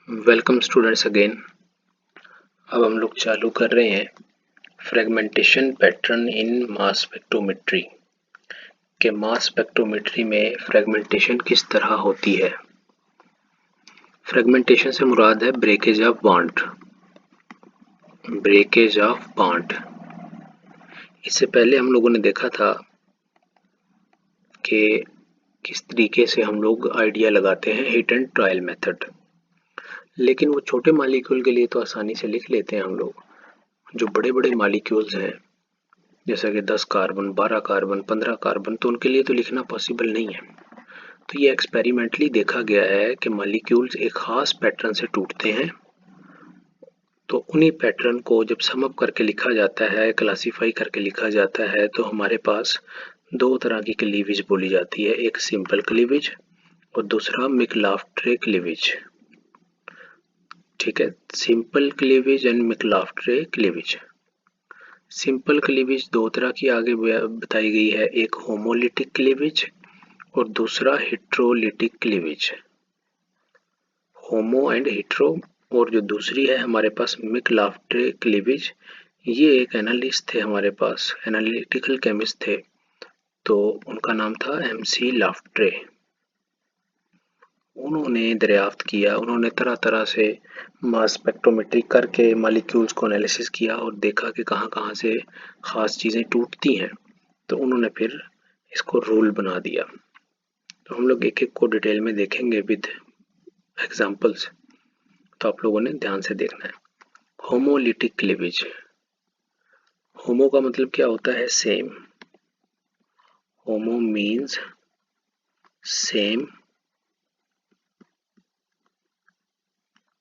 Welcome students again. अब हम लोग चालू कर रहे हैं fragmentation pattern in mass spectrometry के मास स्पेक्ट्रोमेट्री में फ्रेगमेंटेशन किस तरह होती है। फ्रेगमेंटेशन से मुराद है breakage of bond. Breakage of bond, इससे पहले हम लोगों ने देखा था कि किस तरीके से हम लोग आइडिया लगाते हैं हिट एंड ट्रायल मेथड, लेकिन वो छोटे मॉलिक्यूल के लिए तो आसानी से लिख लेते हैं हम लोग। जो बड़े बड़े मॉलिक्यूल्स हैं जैसा कि 10 कार्बन, 12 कार्बन, 15 कार्बन, तो उनके लिए तो लिखना पॉसिबल नहीं है। तो ये एक्सपेरिमेंटली देखा गया है कि मॉलिक्यूल्स एक खास पैटर्न से टूटते हैं, तो उन्हीं पैटर्न को जब सम अप करके लिखा जाता है, क्लासीफाई करके लिखा जाता है, तो हमारे पास दो तरह की क्लीवेज बोली जाती है, एक सिंपल क्लीवेज और दूसरा मैकलाफ्ट्रे क्लीवेज। ठीक है, simple cleavage and McLafferty cleavage. Simple cleavage दो तरह की आगे बताई गई है, एक होमोलिटिक क्लीवेज और दूसरा heterolytic cleavage. Homo and hetero, और जो दूसरी है हमारे पास मैकलाफ्ट्रे क्लीवेज। ये एक एनालिस्ट थे हमारे पास, एनालिटिकल केमिस्ट थे, तो उनका नाम था MC लाफ्ट्रे। उन्होंने दरियाफ्त किया, उन्होंने तरह तरह से मास स्पेक्ट्रोमेट्री करके मॉलिक्यूल्स को एनालिसिस किया और देखा कि कहाँ कहाँ से ख़ास चीज़ें टूटती हैं, तो उन्होंने फिर इसको रूल बना दिया। तो हम लोग एक एक को डिटेल में देखेंगे विद एग्जांपल्स, तो आप लोगों ने ध्यान से देखना है। होमोलिटिक क्लीवेज, होमो का मतलब क्या होता है? सेम। होमो मीन्स सेम,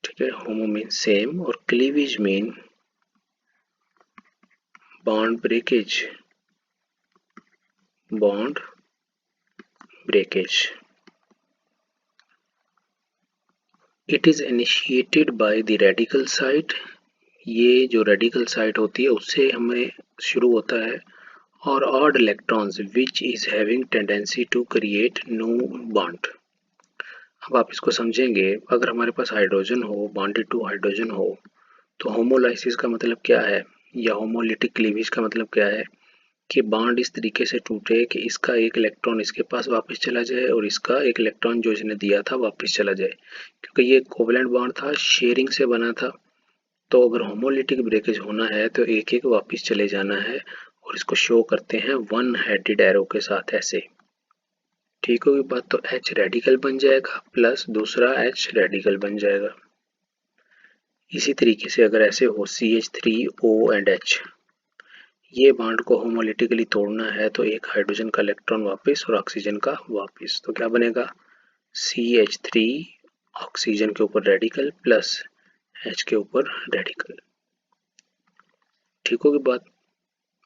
ठीक है, होमो मीन्स सेम, और cleavage mean bond breakage, bond breakage. It is initiated by the radical site, ये जो रेडिकल साइट होती है उससे हमें शुरू होता है, और odd electrons which is having tendency to create new bond. अब आप इसको समझेंगे, अगर हमारे पास हाइड्रोजन हो, बॉन्डेड टू हाइड्रोजन हो, तो होमोलाइसिस का मतलब क्या है, या होमोलिटिक क्लीवेज का मतलब क्या है कि बॉन्ड इस तरीके से टूटे कि इसका एक इलेक्ट्रॉन इसके पास वापस चला जाए और इसका एक इलेक्ट्रॉन जो इसने दिया था वापस चला जाए, क्योंकि ये कोवलेंट बॉन्ड था, शेयरिंग से बना था। तो अगर होमोलिटिक ब्रेकेज होना है तो एक एक वापस चले जाना है, और इसको शो करते हैं वन हेडेड एरो के साथ ऐसे। ठीक होगी बात? तो H रेडिकल बन जाएगा प्लस दूसरा H रेडिकल बन जाएगा। इसी तरीके से अगर ऐसे हो CH3O एंड H, ये बॉन्ड को होमोलिटिकली तोड़ना है तो एक हाइड्रोजन का इलेक्ट्रॉन वापस और ऑक्सीजन का वापस, तो क्या बनेगा? CH3 ऑक्सीजन के ऊपर रेडिकल प्लस H के ऊपर रेडिकल। ठीक होगी बात?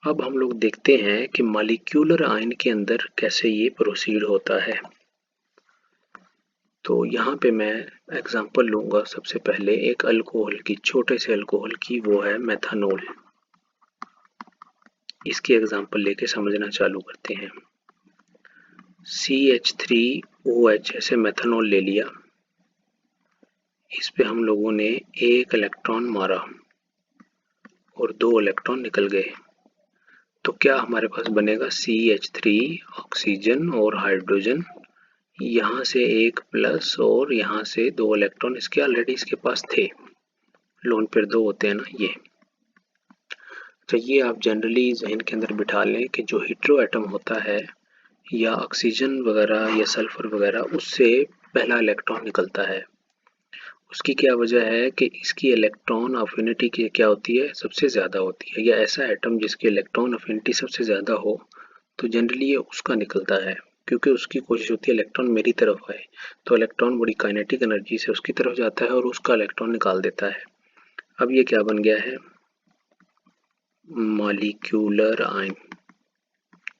अब हम लोग देखते हैं कि मॉलिक्यूलर आयन के अंदर कैसे ये प्रोसीड होता है। तो यहाँ पे मैं एग्जांपल लूँगा सबसे पहले एक अल्कोहल की, छोटे से अल्कोहल की, वो है मेथनॉल। इसकी एग्जांपल लेके समझना चालू करते हैं। CH3OH ऐसे मेथनॉल ले लिया, इस पे हम लोगों ने एक इलेक्ट्रॉन मारा और दो इलेक्ट्रॉन निकल गए, तो क्या हमारे पास बनेगा? CH3 ऑक्सीजन और हाइड्रोजन, यहाँ से एक प्लस और यहाँ से दो इलेक्ट्रॉन, इसके ऑलरेडी इसके पास थे, लोन पेयर दो होते हैं ना ये। तो ये आप जनरली जहन के अंदर बिठा लें कि जो हेटेरो एटम होता है या ऑक्सीजन वगैरह या सल्फर वगैरह, उससे पहला इलेक्ट्रॉन निकलता है। उसकी क्या वजह है कि इसकी इलेक्ट्रॉन अफिनिटी की क्या होती है? सबसे ज़्यादा होती है, या ऐसा एटम जिसकी इलेक्ट्रॉन अफिनिटी सबसे ज़्यादा हो तो जनरली ये उसका निकलता है, क्योंकि उसकी कोशिश होती है इलेक्ट्रॉन मेरी तरफ आए, तो इलेक्ट्रॉन बड़ी काइनेटिक एनर्जी से उसकी तरफ जाता है और उसका इलेक्ट्रॉन निकाल देता है। अब ये क्या बन गया है? Molecular ion.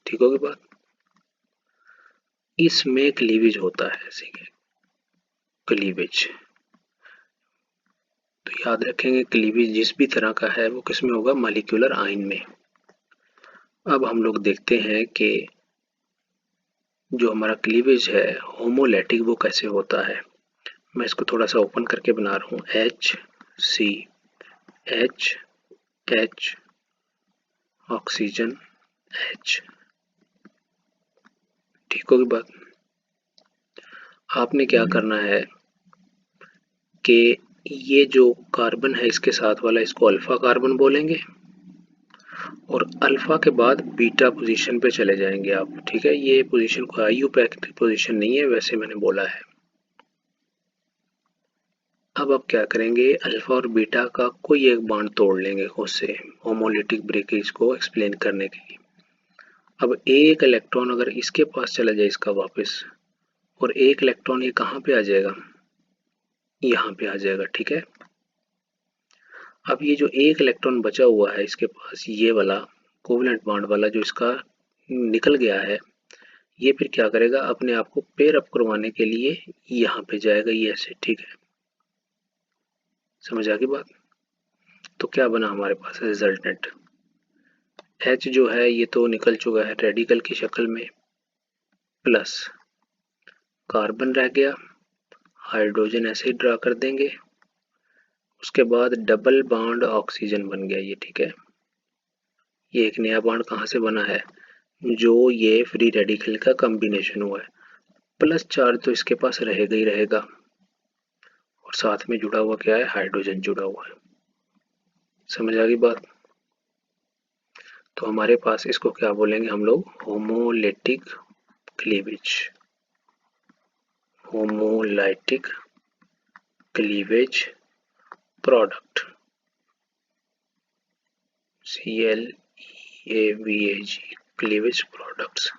ठीक होगी बात? इसमें क्लीवेज होता है, ऐसे क्लीवेज, तो याद रखेंगे क्लीवेज जिस भी तरह का है वो किस में होगा? मॉलिक्यूलर आयन में। अब हम लोग देखते हैं कि जो हमारा क्लीवेज है होमोलैटिक वो कैसे होता है। मैं इसको थोड़ा सा ओपन करके बना रहा हूँ, H C H H oxygen H। ठीक होगी बात। आपने क्या करना है कि ये जो कार्बन है इसके साथ वाला, इसको अल्फा कार्बन बोलेंगे और अल्फा के बाद बीटा पोजीशन पे चले जाएंगे आप। ठीक है, ये पोजीशन को आईयूपैक्ट पोजीशन नहीं है, वैसे मैंने बोला है। अब आप क्या करेंगे, अल्फा और बीटा का कोई एक बॉन्ड तोड़ लेंगे खुद से, होमोलिटिक ब्रेकेज को एक्सप्लेन करने के लिए। अब एक इलेक्ट्रॉन अगर इसके पास चला जाए इसका वापस, और एक इलेक्ट्रॉन ये कहाँ पे आ जाएगा, यहाँ पे आ जाएगा। ठीक है, अब ये जो एक इलेक्ट्रॉन बचा हुआ है इसके पास, ये वाला कोवलेंट बॉन्ड वाला जो इसका निकल गया है, ये फिर क्या करेगा, अपने आप को पेयर अप करवाने के लिए यहाँ पे जाएगा, ये ऐसे। ठीक है, समझ आ गई बात। तो क्या बना हमारे पास रिजल्टेंट, H जो है ये तो निकल चुका है रेडिकल की शक्ल में, प्लस कार्बन रह गया, हाइड्रोजन ऐसे ही ड्रा कर देंगे, उसके बाद डबल बॉन्ड ऑक्सीजन बन गया ये। ठीक है, ये एक नया बॉन्ड कहाँ से बना है, जो ये फ्री रेडिकल का कॉम्बिनेशन हुआ है। प्लस चार्ज तो इसके पास रहेगा ही रहेगा, और साथ में जुड़ा हुआ क्या है, हाइड्रोजन जुड़ा हुआ है। समझ आ गई बात। तो हमारे पास इसको क्या बोलेंगे हम लोग, homolytic cleavage, homolytic cleavage product, CLEAVAG cleavage products.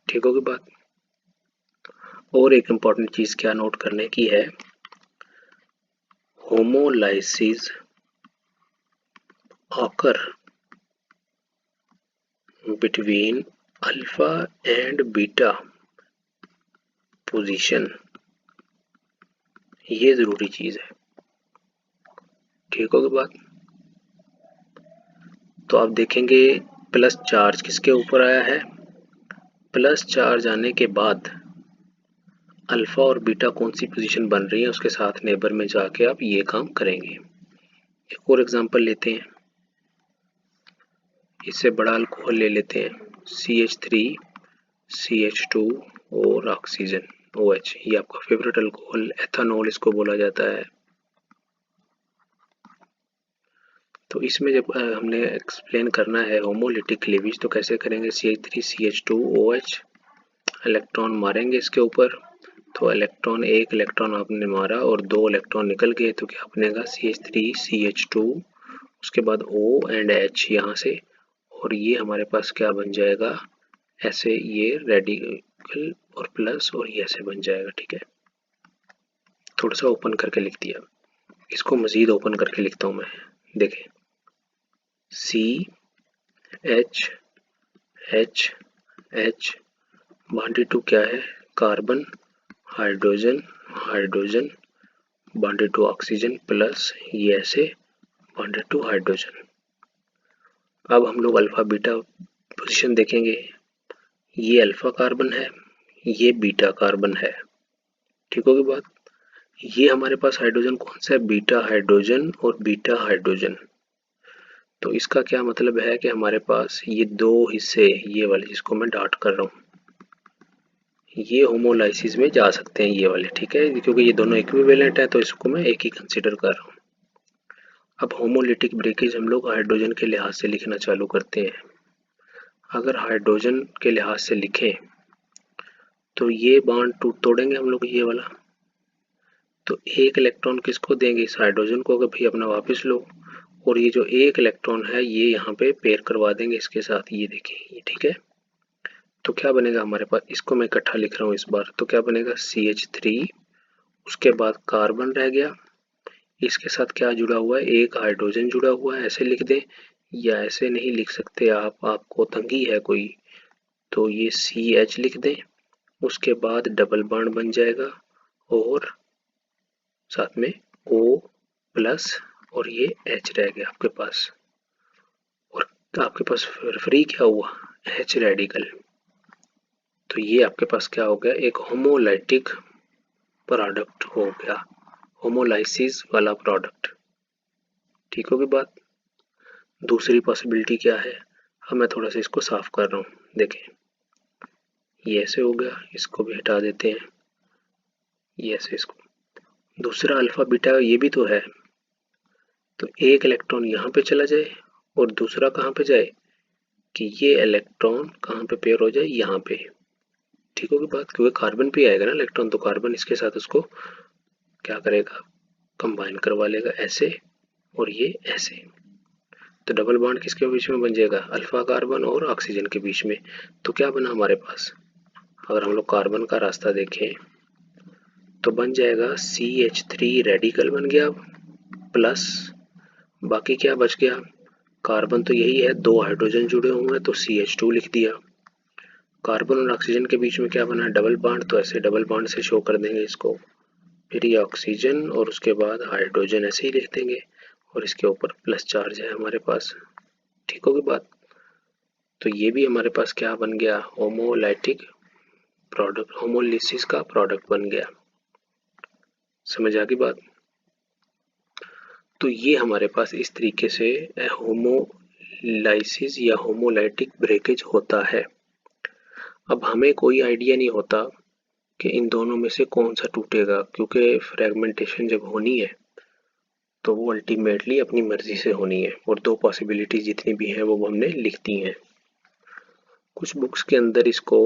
ठीक होगी बात। और एक इम्पॉर्टेंट चीज क्या नोट करने की है, homolysis occur between alpha and beta position, ये जरूरी चीज है। ठीक होगी बात। तो आप देखेंगे प्लस चार्ज किसके ऊपर आया है, प्लस चार्ज आने के बाद अल्फा और बीटा कौन सी पोजीशन बन रही है, उसके साथ नेबर में जाके आप ये काम करेंगे। एक और एग्जांपल लेते हैं, इससे बड़ा अल्कोहल ले लेते हैं, CH3 CH2 और ऑक्सीजन OH। ये आपका फेवरेट अल्कोहल, एथानॉल इसको बोला जाता है। तो इसमें जब हमने एक्सप्लेन करना है होमोलिटिक क्लीवेज, तो कैसे करेंगे, CH3 CH2 OH, इलेक्ट्रॉन मारेंगे इसके ऊपर, तो एक इलेक्ट्रॉन आपने मारा और दो इलेक्ट्रॉन निकल गए, तो क्या बनेगा, CH3 CH2, उसके बाद O एंड H यहाँ से, और ये हमारे पास क्या बन जाएगा, ऐसे ये रेडिकल और प्लस, और ये ऐसे बन जाएगा। ठीक है, थोड़ा सा ओपन करके लिख दिया, इसको मजीद ओपन करके लिखता हूँ मैं। देखें, CH H H bonded to क्या है, carbon, hydrogen hydrogen bonded to oxygen, plus ये ऐसे बॉन्डेड टू हाइड्रोजन। अब हम लोग अल्फा बीटा पोजीशन देखेंगे, ये अल्फा कार्बन है, ये बीटा कार्बन है। ठीक होगी बात। ये हमारे पास हाइड्रोजन कौन सा है, बीटा हाइड्रोजन और बीटा हाइड्रोजन। तो इसका क्या मतलब है कि हमारे पास ये दो हिस्से, ये वाले जिसको मैं डॉट कर रहा हूँ, ये होमोलाइसिस में जा सकते हैं ये वाले। ठीक है, क्योंकि ये दोनों इक्विवेलेंट है तो इसको मैं एक ही कंसीडर कर रहा हूँ। अब होमोलिटिक ब्रेकेज हम लोग हाइड्रोजन के लिहाज से लिखना चालू करते हैं। अगर हाइड्रोजन के लिहाज से लिखें तो ये बॉन्ड तोड़ेंगे हम लोग ये वाला, तो एक इलेक्ट्रॉन किसको देंगे, इस हाइड्रोजन को, अगर भाई अपना वापस लो, और ये जो एक इलेक्ट्रॉन है ये यहाँ पे पेयर करवा देंगे इसके साथ, ये देखें ये। ठीक है, तो क्या बनेगा हमारे पास, इसको मैं इकट्ठा लिख रहा हूँ इस बार, तो क्या बनेगा, CH3, उसके बाद कार्बन रह गया, इसके साथ क्या जुड़ा हुआ है, एक हाइड्रोजन जुड़ा हुआ है, ऐसे लिख दें, या ऐसे नहीं लिख सकते आप, आपको तंगी है कोई, तो ये CH लिख दें, उसके बाद डबल बॉन्ड बन जाएगा, और साथ में O प्लस, और ये H रह गया आपके पास, और आपके पास फ्री क्या हुआ, H रेडिकल। तो ये आपके पास क्या हो गया, एक होमोलाइटिक प्रोडक्ट हो गया, होमोलाइसिस वाला प्रोडक्ट। ठीक होगी बात। दूसरी पॉसिबिलिटी क्या है, अब मैं थोड़ा सा इसको साफ कर रहा हूँ, देखें ये ऐसे हो गया, इसको भी हटा देते हैं, ये ऐसे इसको। दूसरा अल्फा बीटा ये भी तो है, तो एक इलेक्ट्रॉन यहाँ पे चला जाए और दूसरा कहाँ पे जाए कि ये इलेक्ट्रॉन कहाँ पे पेयर हो जाए, यहाँ पे। ठीक होगी बात, क्योंकि कार्बन पे आएगा ना इलेक्ट्रॉन, तो कार्बन इसके साथ उसको क्या करेगा, कंबाइन करवा लेगा ऐसे, और ये ऐसे। तो डबल बॉन्ड किसके बीच में बन जाएगा, अल्फा कार्बन और ऑक्सीजन के बीच में। तो क्या बना हमारे पास, अगर हम लोग कार्बन का रास्ता देखें तो बन जाएगा CH3 रेडिकल बन गया, प्लस बाकी क्या बच गया, कार्बन तो यही है, 2 हाइड्रोजन जुड़े हुए हैं तो CH2 लिख दिया। कार्बन और ऑक्सीजन के बीच में क्या बना, डबल बॉन्ड, तो ऐसे डबल बॉन्ड से शो कर देंगे इसको। फिर ये ऑक्सीजन और उसके बाद हाइड्रोजन ऐसे ही लिख देंगे, और इसके ऊपर प्लस चार्ज है हमारे पास। ठीक होगी बात। तो ये भी हमारे पास क्या बन गया, होमोलाइटिक प्रोडक्ट, होमोलिसिस का प्रोडक्ट बन गया। समझ आ गई बात। तो ये हमारे पास इस तरीके से होमोलाइसिस या होमोलाइटिक ब्रेकेज होता है। अब हमें कोई आइडिया नहीं होता कि इन दोनों में से कौन सा टूटेगा, क्योंकि फ्रेगमेंटेशन जब होनी है तो वो अल्टीमेटली अपनी मर्जी से होनी है, और 2 पॉसिबिलिटी जितनी भी हैं वो हमने लिख दी हैं। कुछ बुक्स के अंदर इसको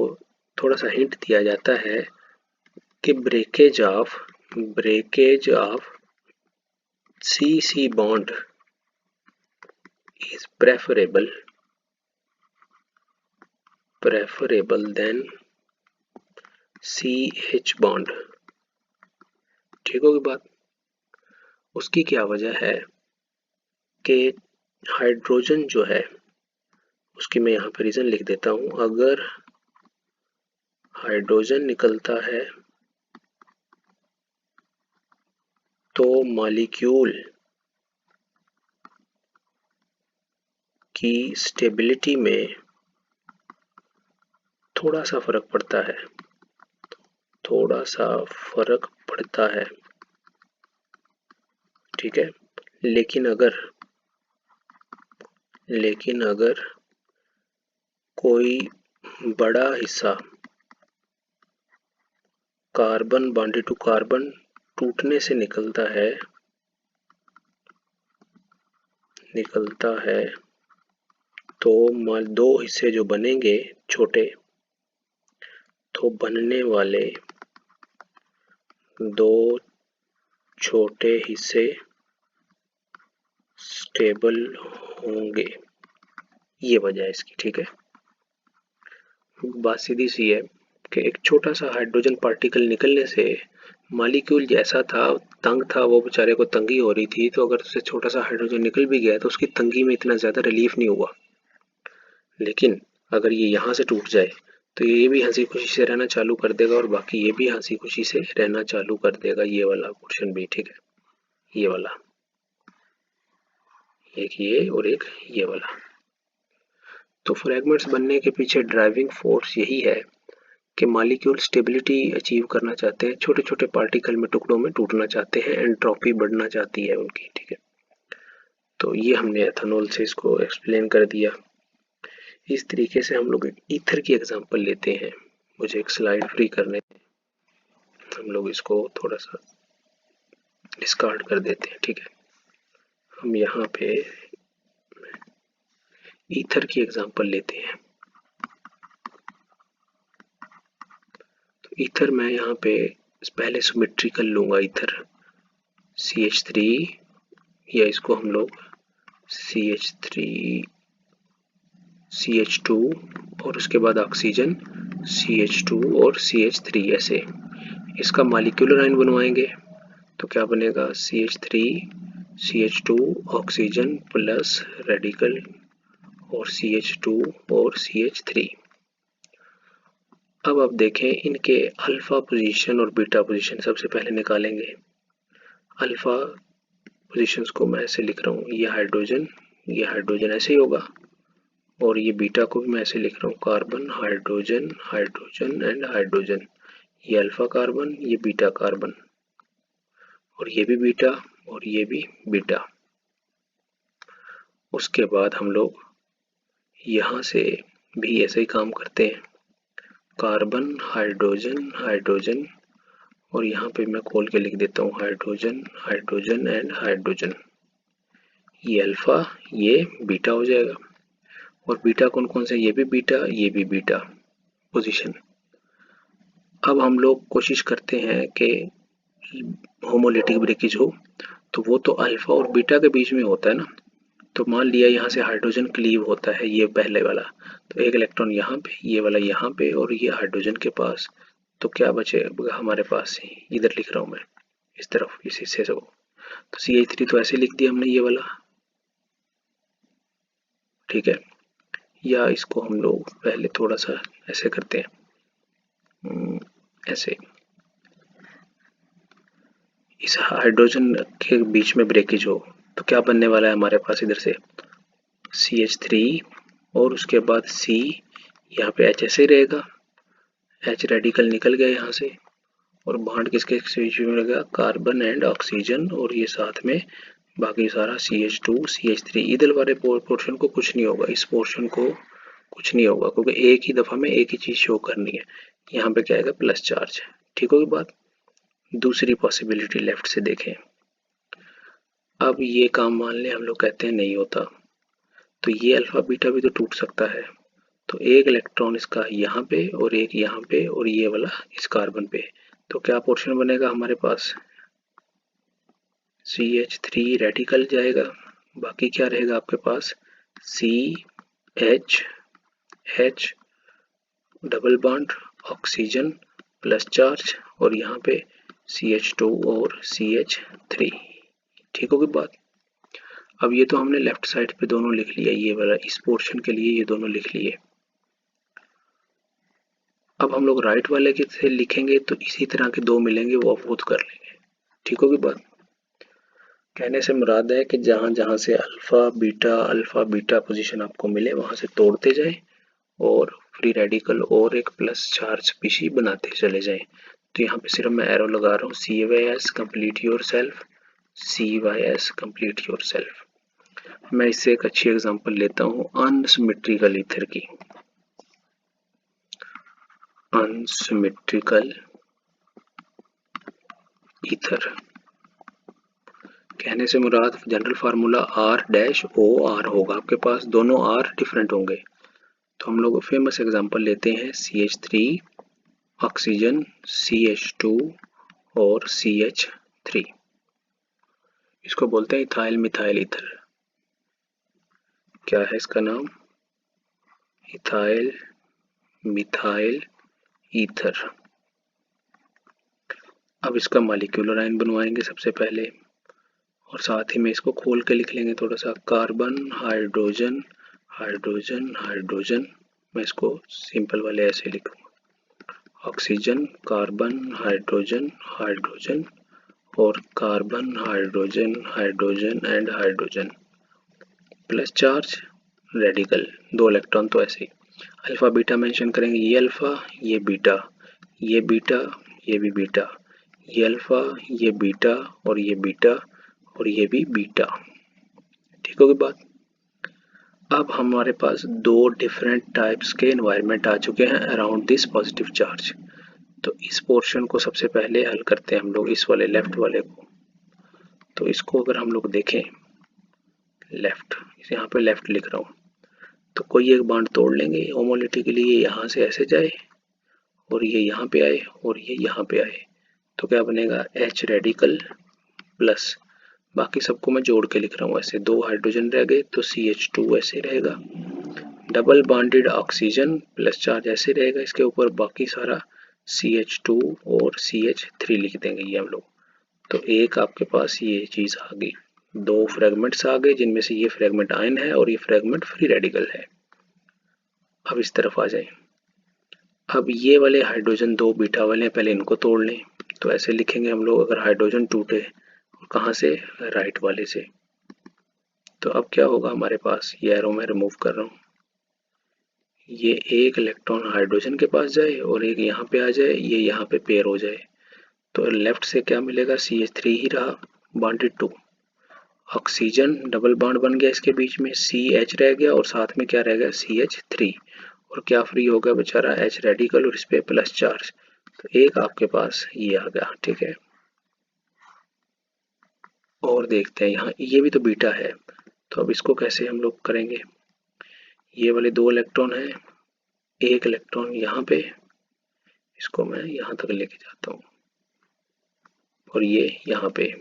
थोड़ा सा हिंट दिया जाता है कि breakage of CC bond is preferable than CH bond। ठीक होगी बात। उसकी क्या वजह है कि हाइड्रोजन जो है उसकी मैं यहाँ पे रीजन लिख देता हूँ। अगर हाइड्रोजन निकलता है तो मॉलिक्यूल की स्टेबिलिटी में थोड़ा सा फर्क पड़ता है, थोड़ा सा फर्क पड़ता है। ठीक है, लेकिन अगर कोई बड़ा हिस्सा कार्बन बॉन्डेड टू कार्बन टूटने से निकलता है तो 2 हिस्से जो बनेंगे छोटे, तो बनने वाले 2 छोटे हिस्से स्टेबल होंगे, ये वजह है इसकी। ठीक है, बात सीधी सी है कि एक छोटा सा हाइड्रोजन पार्टिकल निकलने से मॉलिक्यूल जैसा था तंग था, वो बेचारे को तंगी हो रही थी, तो अगर उससे छोटा सा हाइड्रोजन निकल भी गया तो उसकी तंगी में इतना ज़्यादा रिलीफ नहीं हुआ। लेकिन अगर ये यहाँ से टूट जाए तो ये भी हंसी खुशी से रहना चालू कर देगा, और बाकी ये भी हंसी खुशी से रहना चालू कर देगा, ये वाला पोर्शन भी। ठीक है, ये वाला, एक ये और एक ये वाला। तो फ्रैगमेंट्स बनने के पीछे ड्राइविंग फोर्स यही है कि मॉलिक्यूल स्टेबिलिटी अचीव करना चाहते हैं, छोटे छोटे पार्टिकल में टुकड़ों में टूटना चाहते हैं, एंट्रोपी बढ़ना चाहती है उनकी। ठीक है, तो ये हमने एथेनॉल से इसको एक्सप्लेन कर दिया। इस तरीके से हम लोग ईथर की एग्जांपल लेते हैं। मुझे एक स्लाइड फ्री करने, हम लोग इसको थोड़ा सा डिस्कार्ड कर देते हैं। ठीक है, हम यहाँ पे ईथर की एग्जांपल लेते हैं। तो ईथर मैं यहाँ पे पहले सिमेट्रिकल लूंगा ईथर, CH3, या इसको हम लोग CH3 CH2 और उसके बाद ऑक्सीजन CH2 और CH3 ऐसे इसका मॉलिक्यूलर आयन बनवाएंगे। तो क्या बनेगा, CH3 CH2 oxygen plus radical और CH2 और CH3। अब आप देखें इनके अल्फा पोजीशन और बीटा पोजीशन सबसे पहले निकालेंगे। अल्फा पोजीशंस को मैं ऐसे लिख रहा हूँ, ये हाइड्रोजन ऐसे ही होगा, और ये बीटा को भी मैं ऐसे लिख रहा हूँ, carbon hydrogen hydrogen and hydrogen. ये अल्फा कार्बन, ये बीटा कार्बन, और ये भी बीटा और ये भी बीटा। उसके बाद हम लोग यहाँ से भी ऐसे ही काम करते हैं, कार्बन हाइड्रोजन हाइड्रोजन, और यहाँ पे मैं खोल के लिख देता हूँ हाइड्रोजन हाइड्रोजन एंड हाइड्रोजन। ये अल्फा, ये बीटा हो जाएगा। और बीटा कौन कौन से, ये भी बीटा, ये भी बीटा पोजीशन। अब हम लोग कोशिश करते हैं कि होमोलिटिक ब्रेकेज हो, तो वो तो अल्फा और बीटा के बीच में होता है ना। तो मान लिया यहाँ से हाइड्रोजन क्लीव होता है, ये पहले वाला, तो एक इलेक्ट्रॉन यहाँ पे, ये वाला यहाँ पे, और ये हाइड्रोजन के पास। तो क्या बचेगा हमारे पास, इधर लिख रहा हूँ मैं इस तरफ, इस हिस्से से। तो CH3 तो ऐसे लिख दिया हमने, ये वाला, ठीक है। या इसको हम लोग पहले थोड़ा सा ऐसे करते हैं, ऐसे, इस हाइड्रोजन के बीच में ब्रेकेज हो, तो क्या बनने वाला है हमारे पास इधर से CH3, और उसके बाद C, यहाँ पे H ऐसे ही रहेगा, H रेडिकल निकल गया यहाँ से, और बॉन्ड किसके बीच में रहेगा, कार्बन एंड ऑक्सीजन, और ये साथ में बाकी सारा CH2 CH3। इधर वाले पोर्शन को कुछ नहीं होगा, इस पोर्शन को कुछ नहीं होगा, क्योंकि एक ही दफा में एक ही चीज शो करनी है। यहाँ पे क्या आएगा, प्लस चार्ज। ठीक होगी बात। दूसरी पॉसिबिलिटी लेफ्ट से देखें। अब ये काम मान लें हम लोग कहते हैं नहीं होता, तो ये अल्फा बीटा भी तो टूट सकता है। तो एक इलेक्ट्रॉन इसका यहाँ पे और एक यहाँ पे, और ये वाला इस कार्बन पे, तो क्या पोर्शन बनेगा हमारे पास, CH3 रेडिकल जाएगा, बाकी क्या रहेगा आपके पास, CH H double bond oxygen plus charge, और यहाँ पे CH2 और CH3। ठीक होगी बात। अब ये तो हमने लेफ्ट साइड पे दोनों लिख लिया, ये वाला इस पोर्शन के लिए ये दोनों लिख लिए। अब हम लोग राइट वाले के से लिखेंगे तो इसी तरह के दो मिलेंगे, वो खुद कर लेंगे। ठीक होगी बात। कहने से मुराद है कि जहां जहां से अल्फा बीटा पोजीशन आपको मिले वहां से तोड़ते जाएं, और फ्री रेडिकल और एक प्लस चार्ज पीसी बनाते चले जाएं। तो यहाँ पे सिर्फ मैं एरो लगा रहा हूँ, CYS complete your self, CYS complete your self. मैं इससे एक अच्छी एग्जांपल लेता हूँ अनसिमेट्रिकल ईथर की। अनसिमेट्रिकल ईथर कहने से मुराद जनरल फार्मूला R-OR होगा, आपके पास दोनों R डिफरेंट होंगे। तो हम लोग फेमस एग्जांपल लेते हैं, CH3 ऑक्सीजन, CH2 और CH3। इसको बोलते हैं इथाइल मिथाइल ईथर। क्या है इसका नाम, इथाइल मिथाइल ईथर। अब इसका मॉलिक्यूलर आयन बनवाएंगे सबसे पहले, और साथ ही में इसको खोल के लिख लेंगे थोड़ा सा, कार्बन हाइड्रोजन हाइड्रोजन हाइड्रोजन। मैं इसको सिंपल वाले ऐसे लिखूंगा, ऑक्सीजन कार्बन हाइड्रोजन हाइड्रोजन, और carbon hydrogen hydrogen and hydrogen, plus charge radical, दो इलेक्ट्रॉन तो ऐसे ही। अल्फा बीटा मेंशन करेंगे, ये अल्फा ये बीटा, ये बीटा ये भी बीटा, ये अल्फा ये बीटा और ये बीटा, और ये भी बीटा। ठीक होगी बात। अब हमारे पास दो डिफरेंट टाइप्स के एनवायरनमेंट आ चुके हैं अराउंड दिस पॉजिटिव चार्ज। तो इस पोर्शन को सबसे पहले हल करते हैं हम लोग, इस वाले लेफ्ट वाले को। तो इसको अगर हम लोग देखें, लेफ्ट, यहाँ पे लेफ्ट लिख रहा हूँ, तो कोई एक बॉन्ड तोड़ लेंगे होमोलिटी के लिए, यहाँ से ऐसे जाए और ये यहाँ पे आए और ये यहाँ पे आए, तो क्या बनेगा, H रेडिकल प्लस, बाकी सबको मैं जोड़ के लिख रहा हूँ ऐसे, दो हाइड्रोजन रह गए तो CH2 ऐसे रहेगा, double bonded oxygen plus charge ऐसे रहेगा इसके ऊपर, बाकी सारा CH2 और CH3 लिख देंगे ये हम लोग। तो एक आपके पास ये चीज आ गई, दो फ्रेगमेंट्स आ गए जिनमें से ये फ्रेगमेंट आयन है और ये फ्रेगमेंट फ्री रेडिकल है। अब इस तरफ आ जाए, अब ये वाले हाइड्रोजन दो बीटा वाले हैं, पहले इनको तोड़ लें। तो ऐसे लिखेंगे हम लोग, अगर हाइड्रोजन टूटे कहाँ से, राइट वाले से, तो अब क्या होगा हमारे पास, ये एरो मैं रिमूव कर रहा हूँ, ये एक इलेक्ट्रॉन हाइड्रोजन के पास जाए और एक यहाँ पे आ जाए, ये यहाँ पे पेयर हो जाए, तो लेफ्ट से क्या मिलेगा, CH3 ही रहा bonded to oxygen, double bond बन गया इसके बीच में, CH रह गया और साथ में क्या रह गया, CH3, और क्या फ्री हो गया बेचारा, H रेडिकल और इस पे प्लस चार्ज। तो एक आपके पास ये आ गया, ठीक है। और देखते हैं यहाँ ये भी तो बीटा है, तो अब इसको कैसे हम लोग करेंगे। ये वाले 2 इलेक्ट्रॉन है, एक इलेक्ट्रॉन यहाँ पे, इसको मैं यहाँ तक लेके जाता हूँ और ये यहाँ पे,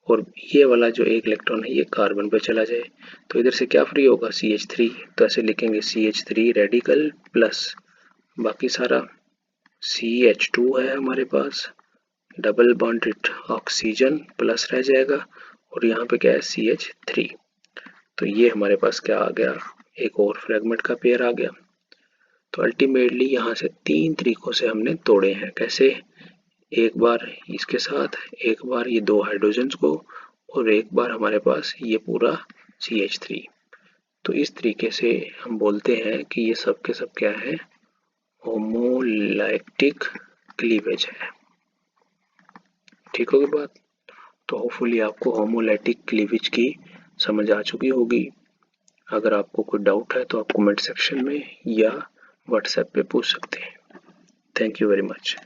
और ये वाला जो एक इलेक्ट्रॉन है ये कार्बन पे चला जाए, तो इधर से क्या फ्री होगा, CH3। तो ऐसे लिखेंगे CH3 रेडिकल प्लस बाकी सारा CH2 है हमारे पास, डबल बॉन्डेड ऑक्सीजन प्लस रह जाएगा और यहाँ पे क्या है, CH3। तो ये हमारे पास क्या आ गया, एक और फ्रेगमेंट का पेयर आ गया। तो अल्टीमेटली यहाँ से 3 तरीकों से हमने तोड़े हैं। कैसे, एक बार इसके साथ, एक बार ये 2 हाइड्रोजन्स को, और एक बार हमारे पास ये पूरा CH3। तो इस तरीके से हम बोलते हैं कि ये सब के सब क्या है, होमोलैक्टिक क्लीवेज है। ठीक होगी बात। तो होपफुली आपको होमोलैटिक क्लीवेज की समझ आ चुकी होगी। अगर आपको कोई डाउट है तो आप कमेंट सेक्शन में या व्हाट्सएप पे पूछ सकते हैं। Thank you very much.